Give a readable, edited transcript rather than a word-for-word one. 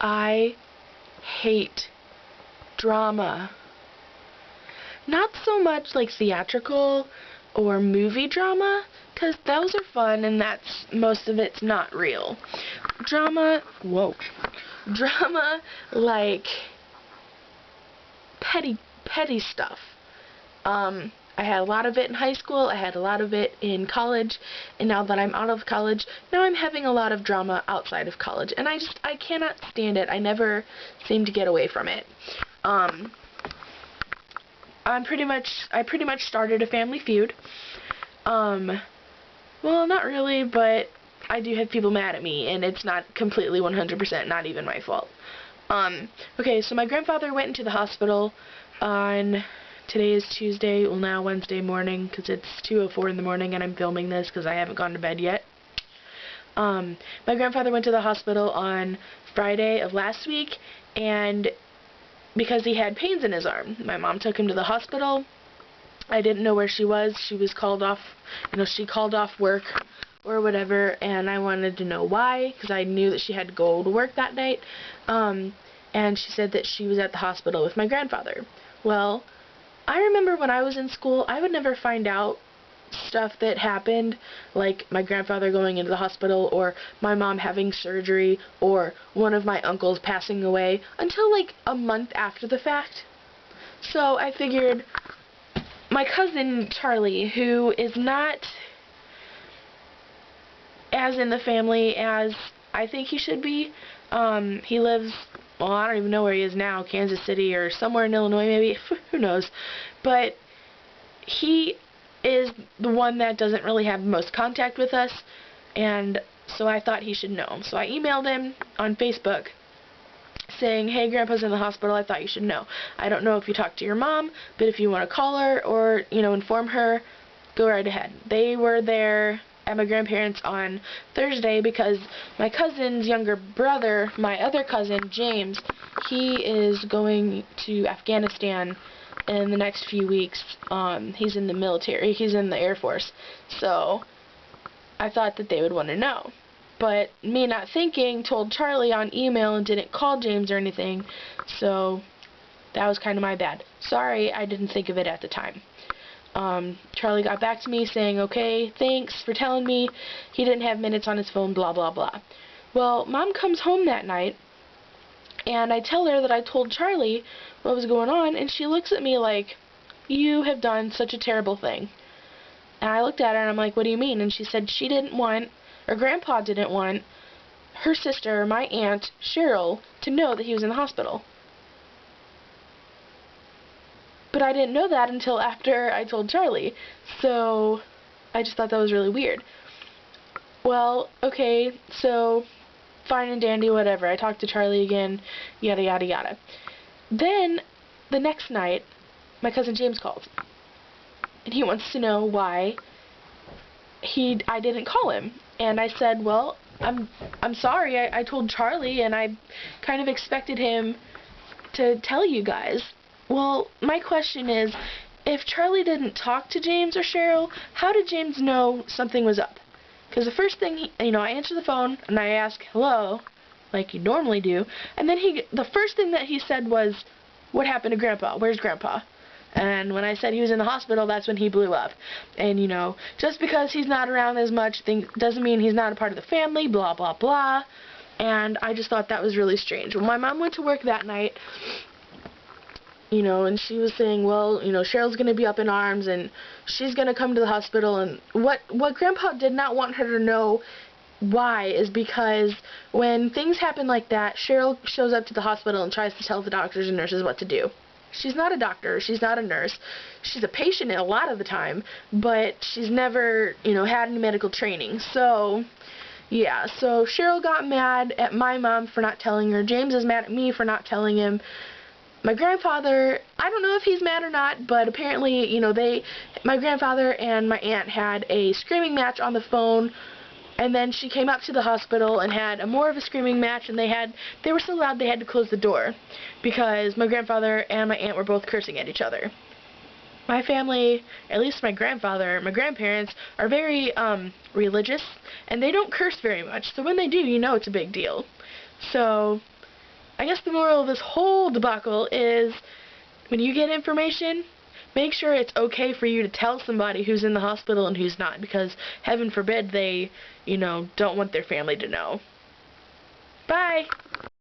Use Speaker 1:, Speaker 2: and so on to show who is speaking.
Speaker 1: I hate drama. Not so much like theatrical or movie drama, because those are fun and most of it's not real. Drama, whoa. Drama like petty stuff. I had a lot of it in high school, I had a lot of it in college, and now that I'm out of college, now I'm having a lot of drama outside of college, and I cannot stand it. I never seem to get away from it. I pretty much started a family feud. Well, not really, but I do have people mad at me, and it's not completely 100% not even my fault. Okay, so my grandfather went into the hospital on, today is Tuesday, well now Wednesday morning, because it's 2:04 in the morning and I'm filming this because I haven't gone to bed yet. My grandfather went to the hospital on Friday of last week, and because he had pains in his arm. My mom took him to the hospital. I didn't know where she was. She was called off, she called off work or whatever, and I wanted to know why, because I knew that she had to go to work that night, and she said that she was at the hospital with my grandfather. Well, I remember when I was in school, I would never find out stuff that happened, like my grandfather going into the hospital, or my mom having surgery, or one of my uncles passing away, until like a month after the fact. So I figured my cousin Charlie, who is not as in the family as I think he should be, he lives, well, I don't even know where he is now, Kansas City or somewhere in Illinois maybe, who knows, but he is the one that doesn't really have the most contact with us, and so I thought he should know. So I emailed him on Facebook saying, hey, Grandpa's in the hospital, I thought you should know. I don't know if you talked to your mom, but if you want to call her or, inform her, go right ahead. They were there at my grandparents' on Thursday because my cousin's younger brother, my other cousin, James, he is going to Afghanistan in the next few weeks. He's in the military, he's in the Air Force, so I thought that they would want to know. But me not thinking, told Charlie on email and didn't call James or anything, so that was kind of my bad. Sorry, I didn't think of it at the time. Charlie got back to me saying, okay, thanks for telling me, he didn't have minutes on his phone, blah, blah, blah. Well, Mom comes home that night, and I tell her that I told Charlie what was going on, and she looks at me like, you have done such a terrible thing. And I looked at her, and I'm like, what do you mean? And she said she didn't want, or Grandpa didn't want, her sister, my aunt, Cheryl, to know that he was in the hospital. But I didn't know that until after I told Charlie, so I just thought that was really weird. Well, okay, so fine and dandy, whatever. I talked to Charlie again, yada yada yada. Then, the next night, my cousin James called, and he wants to know why I didn't call him. And I said, well, I'm sorry, I told Charlie, and I kind of expected him to tell you guys. Well, my question is, if Charlie didn't talk to James or Cheryl, how did James know something was up? Because the first thing, I answer the phone, and I ask, hello, like you normally do, and then the first thing that he said was, what happened to Grandpa? Where's Grandpa? And when I said he was in the hospital, that's when he blew up. And, just because he's not around as much doesn't mean he's not a part of the family, blah, blah, blah. And I just thought that was really strange. When my mom went to work that night, and she was saying, well, Cheryl's going to be up in arms, and she's going to come to the hospital, and what Grandpa did not want her to know why is because when things happen like that, Cheryl shows up to the hospital and tries to tell the doctors and nurses what to do. She's not a doctor, she's not a nurse, she's a patient a lot of the time, but she's never, had any medical training. So, yeah, so Cheryl got mad at my mom for not telling her, James is mad at me for not telling him. My grandfather, I don't know if he's mad or not, but apparently, my grandfather and my aunt had a screaming match on the phone, and then she came up to the hospital and had more of a screaming match, and they were so loud they had to close the door, because my grandfather and my aunt were both cursing at each other. My family, at least my grandfather, my grandparents, are very, religious, and they don't curse very much, so when they do, it's a big deal. So, I guess the moral of this whole debacle is, when you get information, make sure it's okay for you to tell somebody who's in the hospital and who's not, because heaven forbid they, don't want their family to know. Bye!